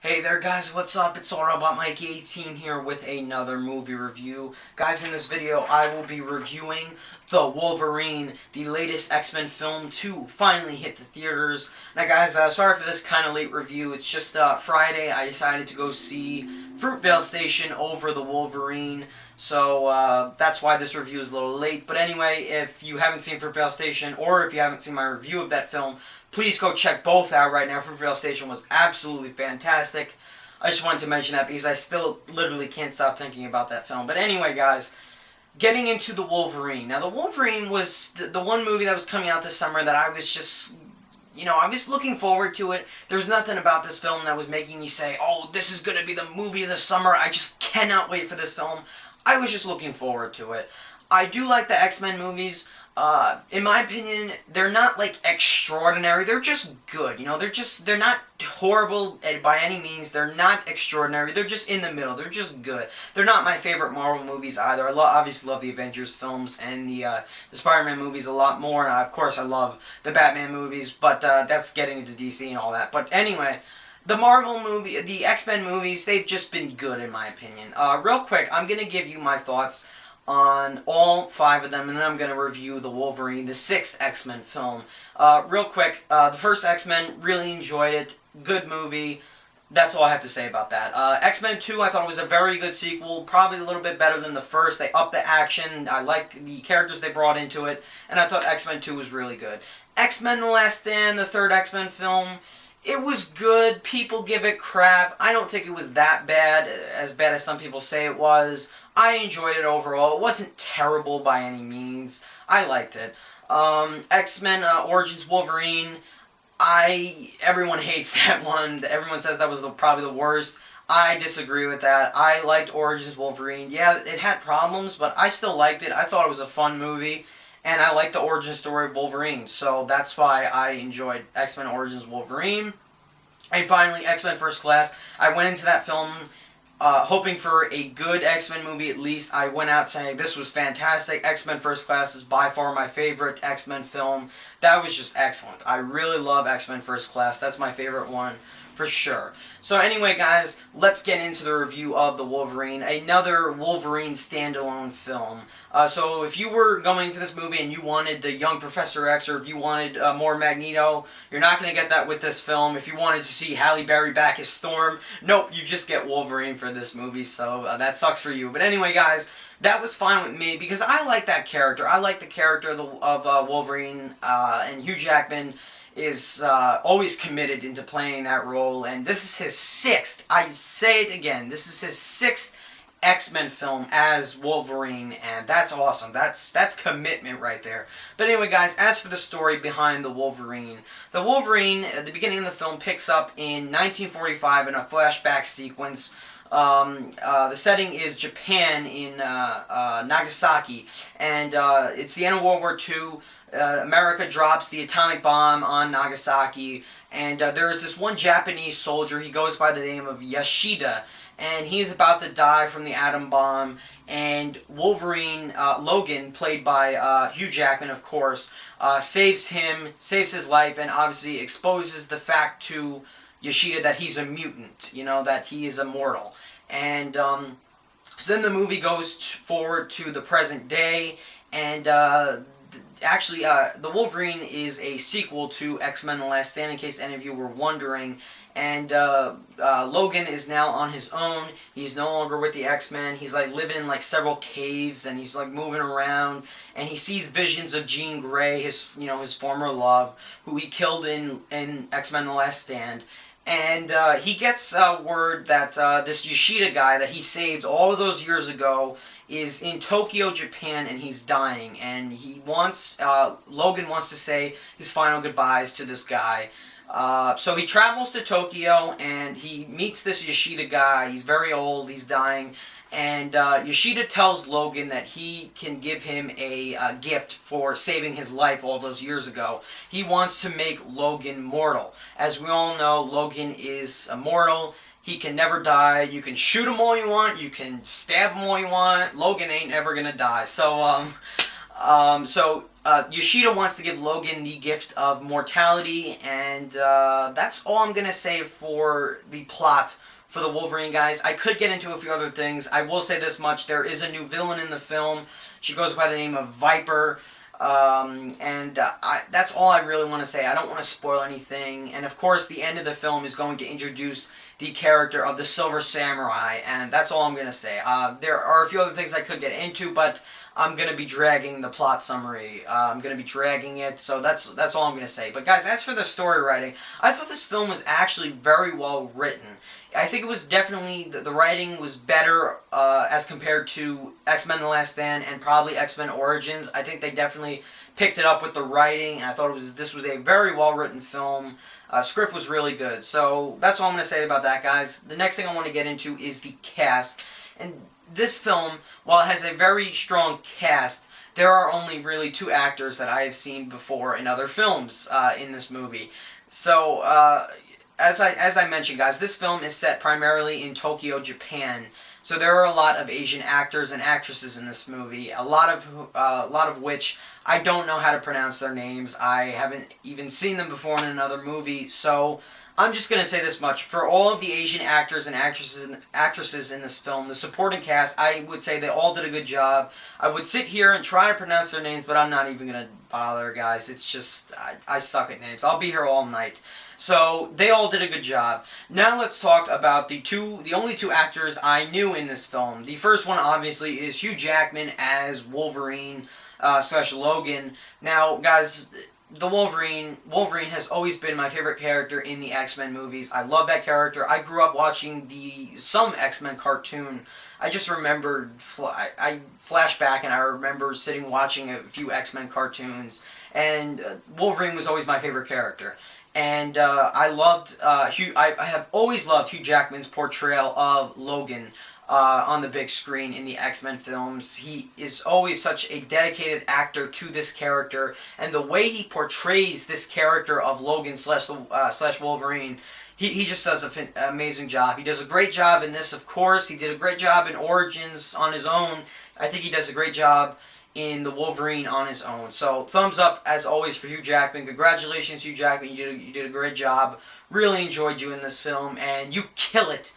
Hey there guys, what's up? It's all about Mike18 here with another movie review. Guys, in this video I will be reviewing The Wolverine, the latest X-Men film to finally hit the theaters. Now guys, sorry for this kind of late review. It's just Friday. I decided to go see Fruitvale Station over The Wolverine. So that's why this review is a little late. But anyway, if you haven't seen Fruitvale Station or if you haven't seen my review of that film, please go check both out right now. Fruitvale Station was absolutely fantastic. I just wanted to mention that because I still literally can't stop thinking about that film. But anyway, guys, getting into The Wolverine. Now, The Wolverine was the one movie that was coming out this summer that I was just, I was looking forward to it. There was nothing about this film that was making me say, oh, this is going to be the movie of the summer. I just cannot wait for this film. I was just looking forward to it. I do like the X-Men movies. In my opinion, they're not like extraordinary. They're just good. They're not horrible by any means. They're not extraordinary. They're just in the middle. They're just good. They're not my favorite Marvel movies either. I obviously love the Avengers films and the Spider-Man movies a lot more. And of course, I love the Batman movies, but that's getting into DC and all that. But anyway, the X-Men movies, they've just been good in my opinion. Real quick, I'm going to give you my thoughts on all 5 of them, and then I'm going to review The Wolverine, the 6th X-Men film. Real quick, the first X-Men, really enjoyed it. Good movie. That's all I have to say about that. X-Men 2, I thought it was a very good sequel, probably a little bit better than the first. They upped the action, I liked the characters they brought into it, and I thought X-Men 2 was really good. X-Men The Last Stand, the 3rd X-Men film, it was good. People give it crap. I don't think it was that bad, as bad as some people say it was. I enjoyed it overall. It wasn't terrible by any means. I liked it. X-Men Origins Wolverine, everyone hates that one. Everyone says that was probably the worst. I disagree with that. I liked Origins Wolverine. Yeah, it had problems, but I still liked it. I thought it was a fun movie. And I like the origin story of Wolverine, so that's why I enjoyed X-Men Origins Wolverine. And finally, X-Men First Class. I went into that film hoping for a good X-Men movie at least. I went out saying this was fantastic. X-Men First Class is by far my favorite X-Men film. That was just excellent. I really love X-Men First Class. That's my favorite one for sure. So anyway, guys, let's get into the review of The Wolverine, another Wolverine standalone film. So if you were going to this movie and you wanted the young Professor X, or if you wanted more Magneto, you're not going to get that with this film. If you wanted to see Halle Berry back as Storm, nope, you just get Wolverine for this movie, so that sucks for you. But anyway, guys, that was fine with me because I like that character. I like the character of Wolverine, and Hugh Jackman is always committed into playing that role, and this is his 6th, I say it again, this is his 6th X-Men film as Wolverine, and that's awesome. That's commitment right there. But anyway, guys, as for the story behind the Wolverine at the beginning of the film picks up in 1945 in a flashback sequence. The setting is Japan in Nagasaki, and it's the end of World War II. America drops the atomic bomb on Nagasaki, and there is this one Japanese soldier. He goes by the name of Yashida, and he's about to die from the atom bomb, and Wolverine, Logan, played by Hugh Jackman, of course, saves his life, and obviously exposes the fact to Yashida that he's a mutant, that he is immortal. And so then the movie goes forward to the present day, and actually, The Wolverine is a sequel to X-Men The Last Stand, in case any of you were wondering. And Logan is now on his own. He's no longer with the X-Men. He's like living in like several caves, and he's like moving around. And he sees visions of Jean Grey, his former love, who he killed in X-Men The Last Stand. And he gets word that this Yashida guy that he saved all of those years ago is in Tokyo, Japan, and he's dying. And Logan wants to say his final goodbyes to this guy. So he travels to Tokyo, and he meets this Yashida guy. He's very old, he's dying. And Yashida tells Logan that he can give him a gift for saving his life all those years ago. He wants to make Logan mortal. As we all know, Logan is immortal. He can never die. You can shoot him all you want. You can stab him all you want. Logan ain't ever gonna die. So Yashida wants to give Logan the gift of mortality, and that's all I'm going to say for the plot for the Wolverine, guys. I could get into a few other things. I will say this much. There is a new villain in the film. She goes by the name of Viper. That's all I really want to say. I don't want to spoil anything. And of course, the end of the film is going to introduce the character of the Silver Samurai, and that's all I'm going to say. There are a few other things I could get into, but I'm going to be dragging the plot summary. I'm going to be dragging it, so that's all I'm going to say. But guys, as for the story writing, I thought this film was actually very well written. I think it was definitely, the writing was better as compared to X-Men The Last Stand and probably X-Men Origins. I think they definitely picked it up with the writing, and I thought this was a very well written film. Script was really good. So that's all I'm going to say about that, guys. The next thing I want to get into is the cast. And this film, while it has a very strong cast, there are only really 2 actors that I have seen before in other films in this movie. So, as I mentioned, guys, this film is set primarily in Tokyo, Japan. So there are a lot of Asian actors and actresses in this movie. A lot of which I don't know how to pronounce their names. I haven't even seen them before in another movie. So I'm just going to say this much. For all of the Asian actors and actresses in this film, the supporting cast, I would say they all did a good job. I would sit here and try to pronounce their names, but I'm not even going to bother, guys. It's just, I suck at names. I'll be here all night. So, they all did a good job. Now let's talk about the only 2 actors I knew in this film. The first one, obviously, is Hugh Jackman as Wolverine / Logan. Now, guys, the Wolverine has always been my favorite character in the X-Men movies. I love that character. I grew up watching some X-Men cartoon. I just remembered, I flash back and I remember sitting watching a few X-Men cartoons, and Wolverine was always my favorite character. And I have always loved Hugh Jackman's portrayal of Logan on the big screen in the X-Men films. He is always such a dedicated actor to this character, and the way he portrays this character of Logan slash Wolverine, he just does an amazing job. He does a great job in this, of course. He did a great job in Origins on his own. I think he does a great job in the Wolverine on his own. So, thumbs up, as always, for Hugh Jackman. Congratulations, Hugh Jackman. You did a great job. Really enjoyed you in this film, and you kill it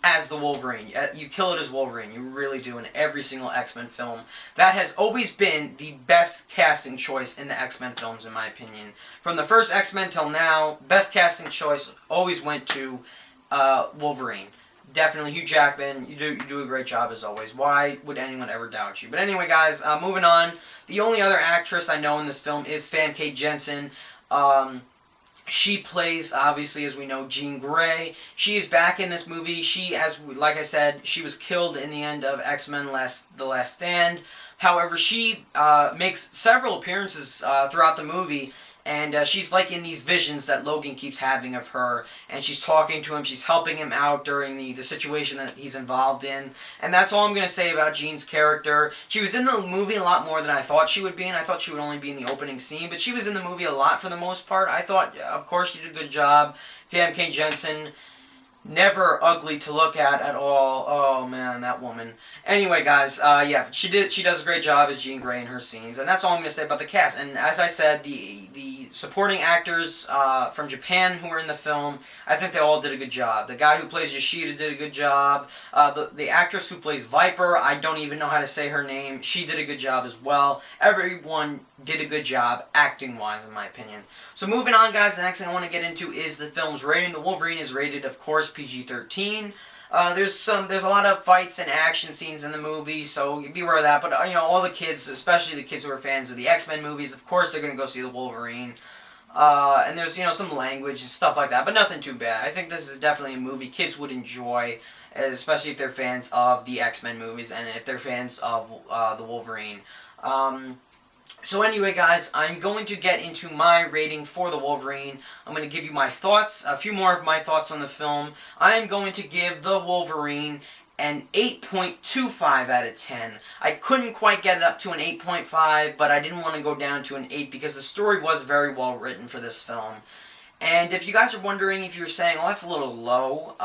as the Wolverine. You kill it as Wolverine. You really do in every single X-Men film. That has always been the best casting choice in the X-Men films, in my opinion. From the first X-Men till now, best casting choice always went to Wolverine. Definitely, Hugh Jackman, you do a great job as always. Why would anyone ever doubt you? But anyway, guys, moving on. The only other actress I know in this film is Famke Janssen. She plays, obviously, as we know, Jean Grey. She is back in this movie. Like I said, she was killed in the end of X-Men The Last Stand. However, she makes several appearances throughout the movie. And she's like in these visions that Logan keeps having of her. And she's talking to him. She's helping him out during the situation that he's involved in. And that's all I'm going to say about Jean's character. She was in the movie a lot more than I thought she would be. And I thought she would only be in the opening scene. But she was in the movie a lot for the most part. I thought, of course, she did a good job. Famke Janssen, never ugly to look at all. Oh man, that woman. Anyway, guys, yeah, she does a great job as Jean Grey in her scenes, and that's all I'm going to say about the cast. And as I said, the supporting actors from Japan who were in the film, I think they all did a good job. The guy who plays Yashida did a good job. The actress who plays Viper, I don't even know how to say her name. She did a good job as well. Everyone did a good job acting-wise, in my opinion. So moving on, guys, the next thing I want to get into is the film's rating. The Wolverine is rated, of course, PG-13. There's a lot of fights and action scenes in the movie, so be aware of that. But all the kids, especially the kids who are fans of the X-Men movies, of course they're gonna go see the Wolverine. And there's some language and stuff like that, but nothing too bad. I think this is definitely a movie kids would enjoy, especially if they're fans of the X-Men movies and if they're fans of the Wolverine. So anyway, guys, I'm going to get into my rating for the Wolverine. I'm going to give you my thoughts, a few more of my thoughts on the film. I am going to give the Wolverine an 8.25 out of 10. I couldn't quite get it up to an 8.5, but I didn't want to go down to an 8 because the story was very well written for this film. And if you guys are wondering, if you're saying, well, that's a little low,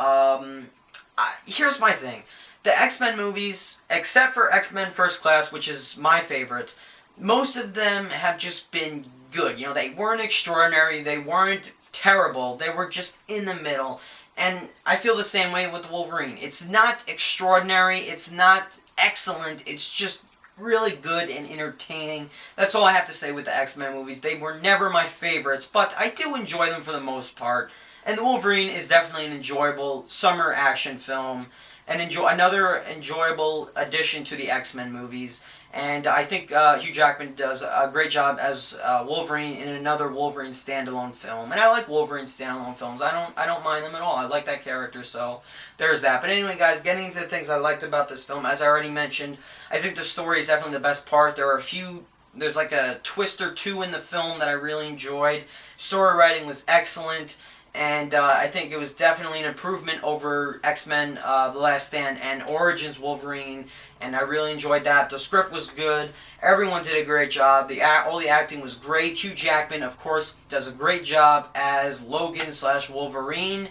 here's my thing. The X-Men movies, except for X-Men First Class, which is my favorite, most of them have just been good. You know, they weren't extraordinary, they weren't terrible, they were just in the middle. And I feel the same way with Wolverine. It's not extraordinary, it's not excellent, it's just really good and entertaining. That's all I have to say with the X-Men movies. They were never my favorites, but I do enjoy them for the most part. And the Wolverine is definitely an enjoyable summer action film, and another enjoyable addition to the X-Men movies. And I think Hugh Jackman does a great job as Wolverine in another Wolverine standalone film. And I like Wolverine standalone films. I don't mind them at all. I like that character, so there's that. But anyway, guys, getting into the things I liked about this film, as I already mentioned, I think the story is definitely the best part. There's like a twist or two in the film that I really enjoyed. Story writing was excellent. And I think it was definitely an improvement over X-Men The Last Stand and Origins Wolverine, and I really enjoyed that. The script was good. Everyone did a great job. All the acting was great. Hugh Jackman, of course, does a great job as Logan/Wolverine,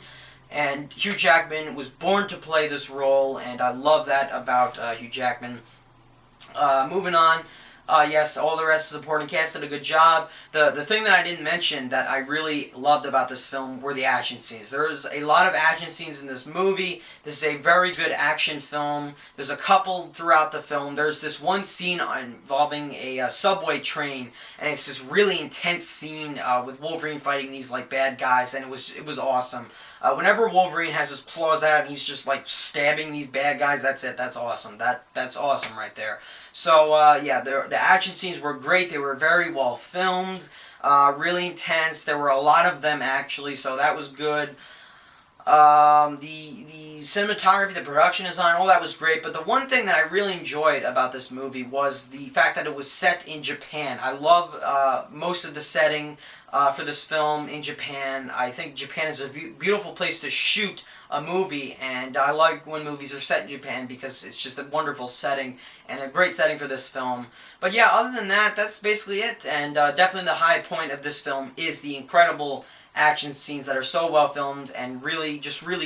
and Hugh Jackman was born to play this role, and I love that about Hugh Jackman. Moving on. Yes, all the rest of the supporting cast did a good job. The thing that I didn't mention that I really loved about this film were the action scenes. There's a lot of action scenes in this movie. This is a very good action film. There's a couple throughout the film. There's this one scene involving a subway train, and it's this really intense scene with Wolverine fighting these like bad guys, and it was awesome. Whenever Wolverine has his claws out and he's just like stabbing these bad guys, that's it. That's awesome. That's awesome right there. So yeah, the action scenes were great. They were very well filmed, really intense. There were a lot of them actually, so that was good. The cinematography, the production design, all that was great. But the one thing that I really enjoyed about this movie was the fact that it was set in Japan. I love most of the setting for this film in Japan. I think Japan is a beautiful place to shoot a movie, and I like when movies are set in Japan because it's just a wonderful setting and a great setting for this film. But yeah, other than that, that's basically it. And definitely the high point of this film is the incredible action scenes that are so well filmed and really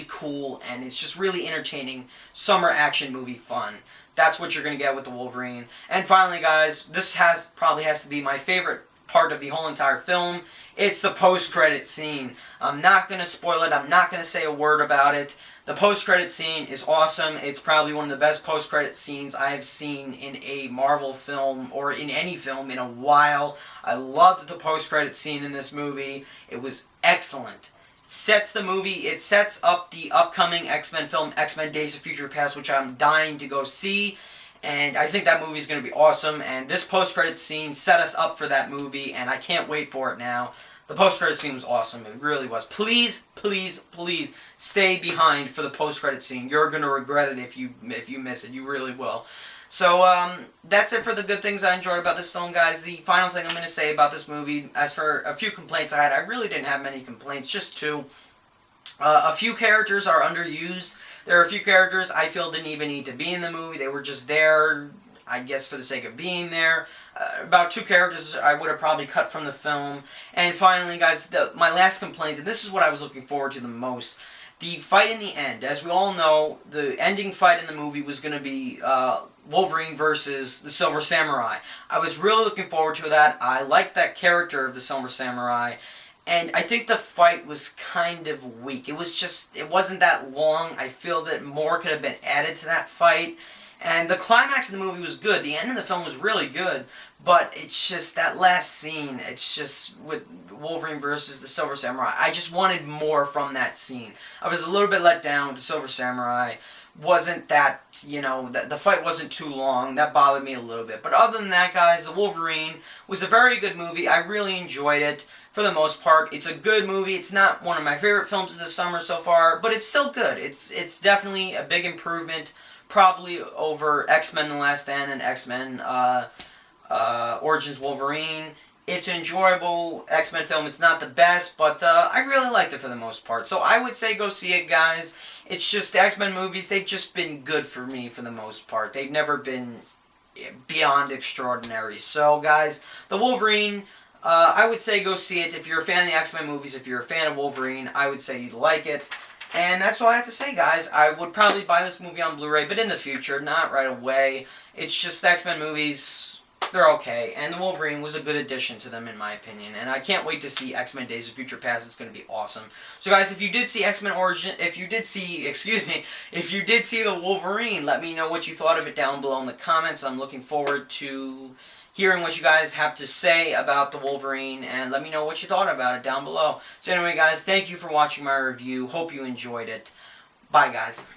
cool, and it's just really entertaining summer action movie fun. That's what you're going to get with the Wolverine. And finally, guys, this probably has to be my favorite part of the whole entire film. It's the post-credit scene. I'm not going to spoil it. I'm not going to say a word about it. The post-credit scene is awesome. It's probably one of the best post-credit scenes I have seen in a Marvel film or in any film in a while. I loved the post-credit scene in this movie. It was excellent. It sets up the upcoming X-Men film, X-Men Days of Future Past, which I'm dying to go see. And I think that movie is going to be awesome. And this post-credit scene set us up for that movie, and I can't wait for it now. The post-credit scene was awesome. It really was. Please, please, please stay behind for the post-credit scene. You're going to regret it if you miss it. You really will. So, that's it for the good things I enjoyed about this film, guys. The final thing I'm going to say about this movie, as for a few complaints I had, I really didn't have many complaints, just two. A few characters are underused. There are a few characters I feel didn't even need to be in the movie. They were just there, I guess, for the sake of being there. About two characters I would have probably cut from the film. And finally, guys, my last complaint, and this is what I was looking forward to the most. The fight in the end. As we all know, the ending fight in the movie was going to be Wolverine versus the Silver Samurai. I was really looking forward to that. I liked that character of the Silver Samurai. And I think the fight was kind of weak. It wasn't that long. I feel that more could have been added to that fight. And the climax of the movie was good. The end of the film was really good. But it's just that last scene, it's just with Wolverine versus the Silver Samurai. I just wanted more from that scene. I was a little bit let down with the Silver Samurai. Wasn't that, the fight wasn't too long. That bothered me a little bit. But other than that, guys, The Wolverine was a very good movie. I really enjoyed it for the most part. It's a good movie. It's not one of my favorite films of the summer so far, but it's still good. It's definitely a big improvement, probably over X-Men The Last Stand and X-Men Origins Wolverine. It's an enjoyable X-Men film. It's not the best, but I really liked it for the most part. So I would say go see it, guys. It's just the X-Men movies, they've just been good for me for the most part. They've never been beyond extraordinary. So, guys, The Wolverine, I would say go see it. If you're a fan of the X-Men movies, if you're a fan of Wolverine, I would say you'd like it. And that's all I have to say, guys. I would probably buy this movie on Blu-ray, but in the future, not right away. It's just X-Men movies. they're okay, and the Wolverine was a good addition to them in my opinion, and I can't wait to see X-Men Days of Future Past. It's going to be awesome. So guys, if you did see X-Men Origin, if you did see the Wolverine, let me know what you thought of it down below in the comments. I'm looking forward to hearing what you guys have to say about the Wolverine, and let me know what you thought about it down below. So anyway guys, thank you for watching my review. Hope you enjoyed it. Bye guys.